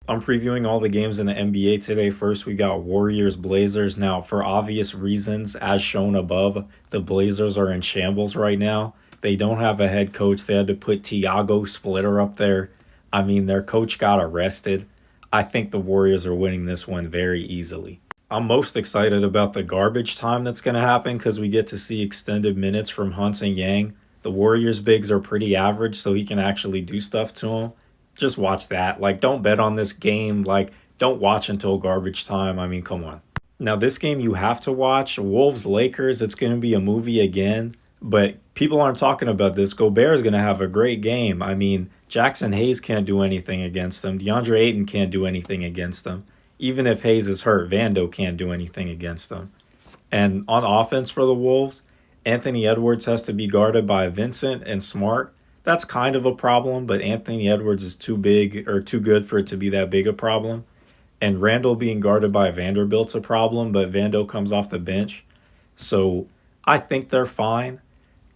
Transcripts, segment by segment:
I'm previewing all the games in the NBA today. First, we got Warriors Blazers. Now, for obvious reasons, as shown above, the Blazers are in shambles right now. They don't have a head coach. They had to put Tiago Splitter up there. I mean, their coach got arrested. I think the Warriors are winning this one very easily. I'm most excited about the garbage time that's going to happen because we get to see extended minutes from Hunt and Yang. The Warriors bigs are pretty average, so he can actually do stuff to them. Just watch that. Like, don't bet on this game. Like, don't watch until garbage time. I mean, come on. Now, this game you have to watch. Wolves Lakers. It's going to be a movie again, but people aren't talking about this. Gobert is going to have a great game. I mean, Jackson Hayes can't do anything against him. DeAndre Ayton can't do anything against him. Even if Hayes is hurt, Vando can't do anything against him. And on offense for the Wolves, Anthony Edwards has to be guarded by Vincent and Smart. That's kind of a problem, but Anthony Edwards is too big or too good for it to be that big a problem. And Randall being guarded by Vanderbilt's a problem, but Vando comes off the bench. So I think they're fine.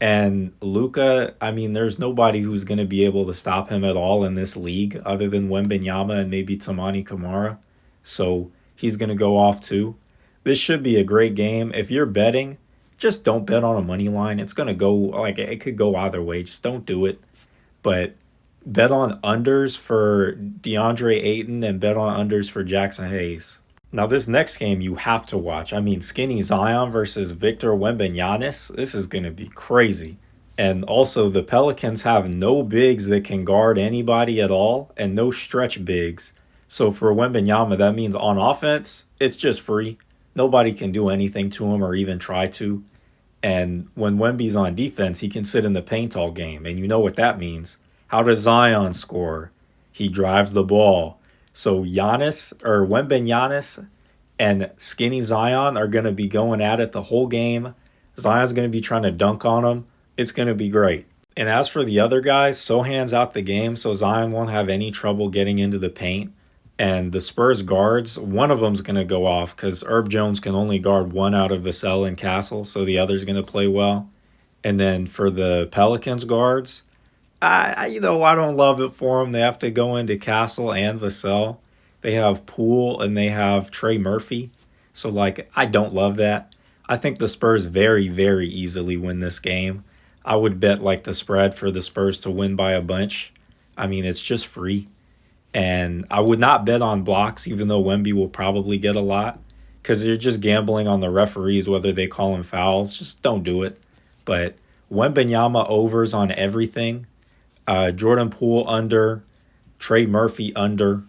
And Luka, I mean, there's nobody who's going to be able to stop him at all in this league other than Wembenyama and maybe Tamani Kamara. So he's going to go off too. This should be a great game. If you're betting, just don't bet on a money line. It's going to go, like, it could go either way. Just don't do it. But bet on unders for DeAndre Ayton and bet on unders for Jackson Hayes. Now, this next game you have to watch. I mean, Skinny Zion versus Victor Wembanyama. This is going to be crazy. And also, the Pelicans have no bigs that can guard anybody at all and no stretch bigs. So for Wembanyama, that means on offense, it's just free. Nobody can do anything to him or even try to. And when Wemby's on defense, he can sit in the paint all game. And you know what that means. How does Zion score? He drives the ball. So Wembanyama and Skinny Zion are going to be going at it the whole game. Zion's going to be trying to dunk on him. It's going to be great. And as for the other guys, Sohan's out the game, so Zion won't have any trouble getting into the paint. And the Spurs guards, one of them's going to go off because Herb Jones can only guard one out of Vassell and Castle, so the other's going to play well. And then for the Pelicans guards, I don't love it for them. They have to go into Castle and Vassell. They have Poole and they have Trey Murphy. So, like, I don't love that. I think the Spurs very, very easily win this game. I would bet, like, the spread for the Spurs to win by a bunch. I mean, it's just free. And I would not bet on blocks, even though Wemby will probably get a lot, because you're just gambling on the referees, whether they call him fouls. Just don't do it. But Wembanyama overs on everything. Jordan Poole under. Trey Murphy under.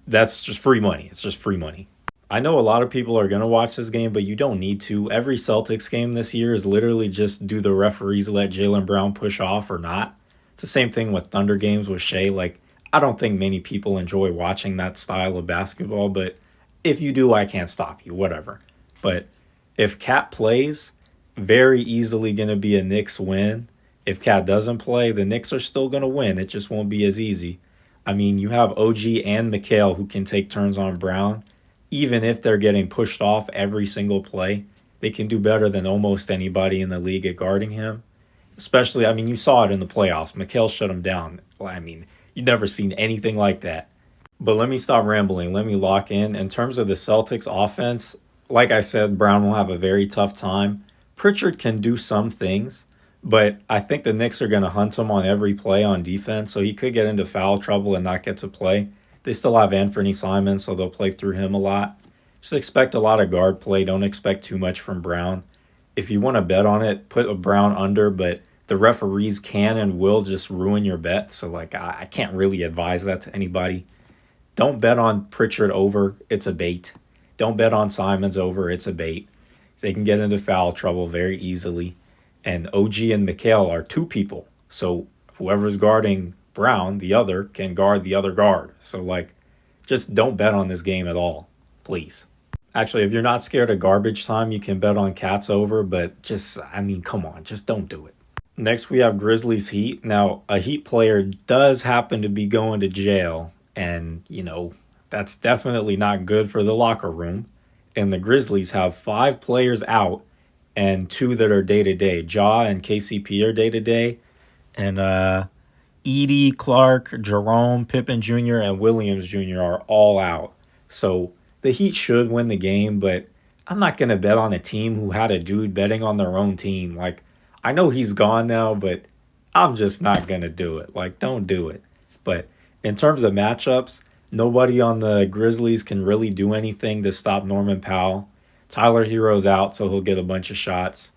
That's just free money. It's just free money. I know a lot of people are going to watch this game, but you don't need to. Every Celtics game this year is literally just do the referees let Jaylen Brown push off or not. It's the same thing with Thunder games with Shea. Like, I don't think many people enjoy watching that style of basketball, but if you do, I can't stop you, whatever. But if Cat plays, very easily going to be a Knicks win. If Cat doesn't play, the Knicks are still going to win. It just won't be as easy. I mean, you have OG and Mikal who can take turns on Brown. Even if they're getting pushed off every single play, they can do better than almost anybody in the league at guarding him. Especially, I mean, you saw it in the playoffs. Mikal shut him down. I mean, you've never seen anything like that. But let me stop rambling. Let me lock in. In terms of the Celtics offense, like I said, Brown will have a very tough time. Pritchard can do some things, but I think the Knicks are going to hunt him on every play on defense, so he could get into foul trouble and not get to play. They still have Anthony Simon, so they'll play through him a lot. Just expect a lot of guard play. Don't expect too much from Brown. If you want to bet on it, put a Brown under, but the referees can and will just ruin your bet. So, like, I can't really advise that to anybody. Don't bet on Pritchard over. It's a bait. Don't bet on Simons over. It's a bait. They can get into foul trouble very easily. And OG and Mikal are two people. So whoever's guarding Brown, the other, can guard the other guard. So, like, just don't bet on this game at all, please. Actually, if you're not scared of garbage time, you can bet on Cats over. But just, I mean, come on. Just don't do it. Next, we have Grizzlies Heat. Now, a Heat player does happen to be going to jail. And, that's definitely not good for the locker room. And the Grizzlies have 5 players out and 2 that are day-to-day. Ja and KCP are day-to-day. And Edie, Clark, Jerome, Pippen Jr., and Williams Jr. are all out. So the Heat should win the game, but I'm not going to bet on a team who had a dude betting on their own team. Like, I know he's gone now, but I'm just not going to do it. Like, don't do it. But in terms of matchups, nobody on the Grizzlies can really do anything to stop Norman Powell. Tyler Hero's out, so he'll get a bunch of shots.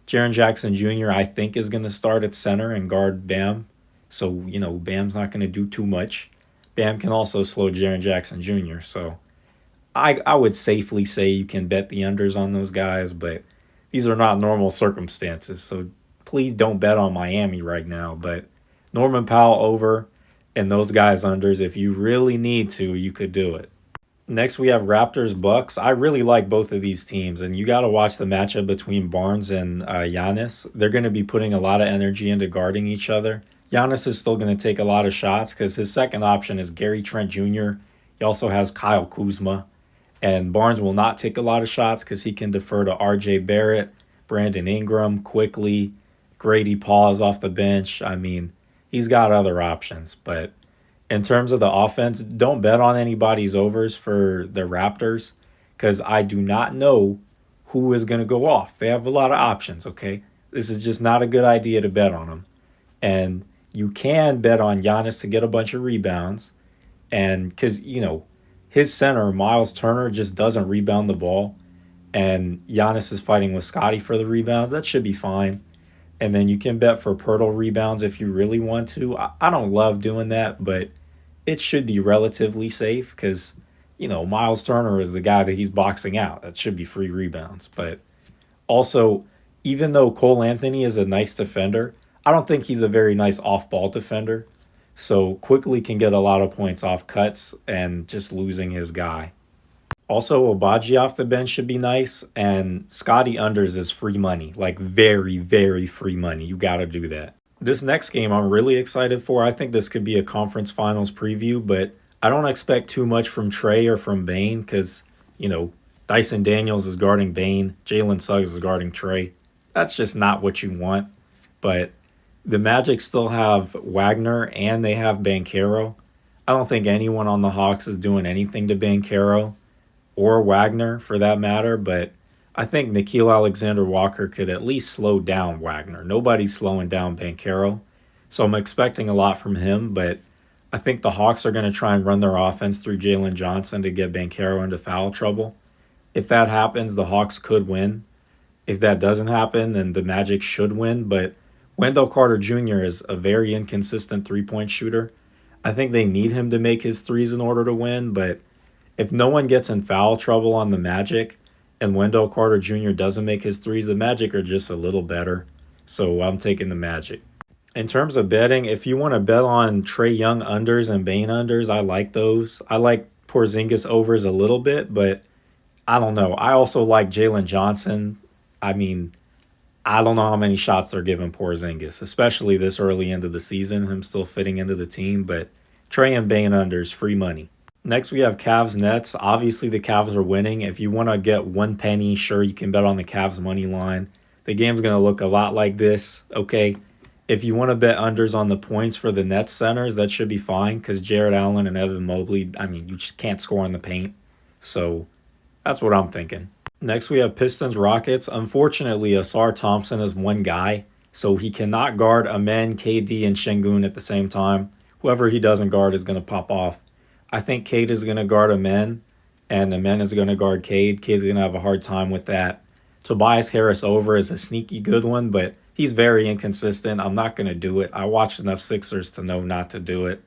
Jaren Jackson Jr., I think, is going to start at center and guard Bam. So, Bam's not going to do too much. Bam can also slow Jaren Jackson Jr., so I would safely say you can bet the unders on those guys, but these are not normal circumstances. So please don't bet on Miami right now. But Norman Powell over and those guys unders, if you really need to, you could do it. Next, we have Raptors Bucks. I really like both of these teams, and you got to watch the matchup between Barnes and Giannis. They're going to be putting a lot of energy into guarding each other. Giannis is still going to take a lot of shots because his second option is Gary Trent Jr. He also has Kyle Kuzma. And Barnes will not take a lot of shots because he can defer to R.J. Barrett, Brandon Ingram, quickly, Grady Paws off the bench. I mean, he's got other options. But in terms of the offense, don't bet on anybody's overs for the Raptors because I do not know who is going to go off. They have a lot of options, okay? This is just not a good idea to bet on them. And you can bet on Giannis to get a bunch of rebounds. And because, his center, Miles Turner, just doesn't rebound the ball. And Giannis is fighting with Scotty for the rebounds. That should be fine. And then you can bet for Pirtle rebounds if you really want to. I don't love doing that, but it should be relatively safe because, Miles Turner is the guy that he's boxing out. That should be free rebounds. But also, even though Cole Anthony is a nice defender, I don't think he's a very nice off-ball defender. So quickly can get a lot of points off cuts and just losing his guy. Also, Obagi off the bench should be nice. And Scotty unders is free money. Like very, very free money. You got to do that. This next game I'm really excited for. I think this could be a conference finals preview. But I don't expect too much from Trey or from Bane. Because, Dyson Daniels is guarding Bane. Jalen Suggs is guarding Trey. That's just not what you want. But the Magic still have Wagner and they have Banchero. I don't think anyone on the Hawks is doing anything to Banchero or Wagner for that matter, but I think Nickeil Alexander-Walker could at least slow down Wagner. Nobody's slowing down Banchero, so I'm expecting a lot from him, but I think the Hawks are going to try and run their offense through Jalen Johnson to get Banchero into foul trouble. If that happens, the Hawks could win. If that doesn't happen, then the Magic should win, but Wendell Carter Jr. is a very inconsistent three-point shooter. I think they need him to make his threes in order to win, but if no one gets in foul trouble on the Magic and Wendell Carter Jr. doesn't make his threes, the Magic are just a little better. So I'm taking the Magic. In terms of betting, if you want to bet on Trae Young unders and Bane unders, I like those. I like Porzingis overs a little bit, but I don't know. I also like Jalen Johnson. I mean, I don't know how many shots they're giving Porzingis, especially this early into the season, him still fitting into the team. But Trey and Bane unders, free money. Next, we have Cavs Nets. Obviously, the Cavs are winning. If you want to get 1 penny, sure, you can bet on the Cavs money line. The game's going to look a lot like this, okay? If you want to bet unders on the points for the Nets centers, that should be fine because Jared Allen and Evan Mobley, you just can't score in the paint. So that's what I'm thinking. Next, we have Pistons Rockets. Unfortunately, Asar Thompson is one guy, so he cannot guard Amen, KD, and Şengün at the same time. Whoever he doesn't guard is going to pop off. I think Cade is going to guard Amen, and Amen is going to guard Cade. Cade's going to have a hard time with that. Tobias Harris over is a sneaky good one, but he's very inconsistent. I'm not going to do it. I watched enough Sixers to know not to do it.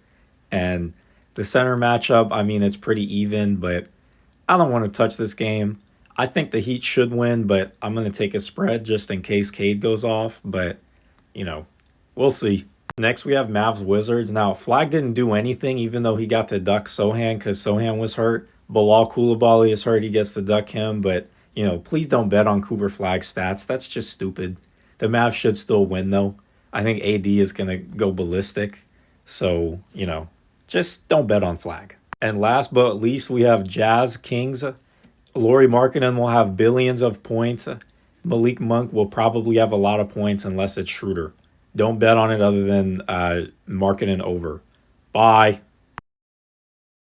And the center matchup, it's pretty even, but I don't want to touch this game. I think the Heat should win, but I'm going to take a spread just in case Cade goes off. But, we'll see. Next, we have Mavs Wizards. Now, Flag didn't do anything, even though he got to duck Sohan because Sohan was hurt. Bilal Coulibaly is hurt. He gets to duck him. But, please don't bet on Cooper Flag's stats. That's just stupid. The Mavs should still win, though. I think AD is going to go ballistic. So, just don't bet on Flag. And last but least, we have Jazz Kings. Lauri Markkanen will have billions of points. Malik Monk will probably have a lot of points unless it's Schroeder. Don't bet on it other than marking an over. Bye.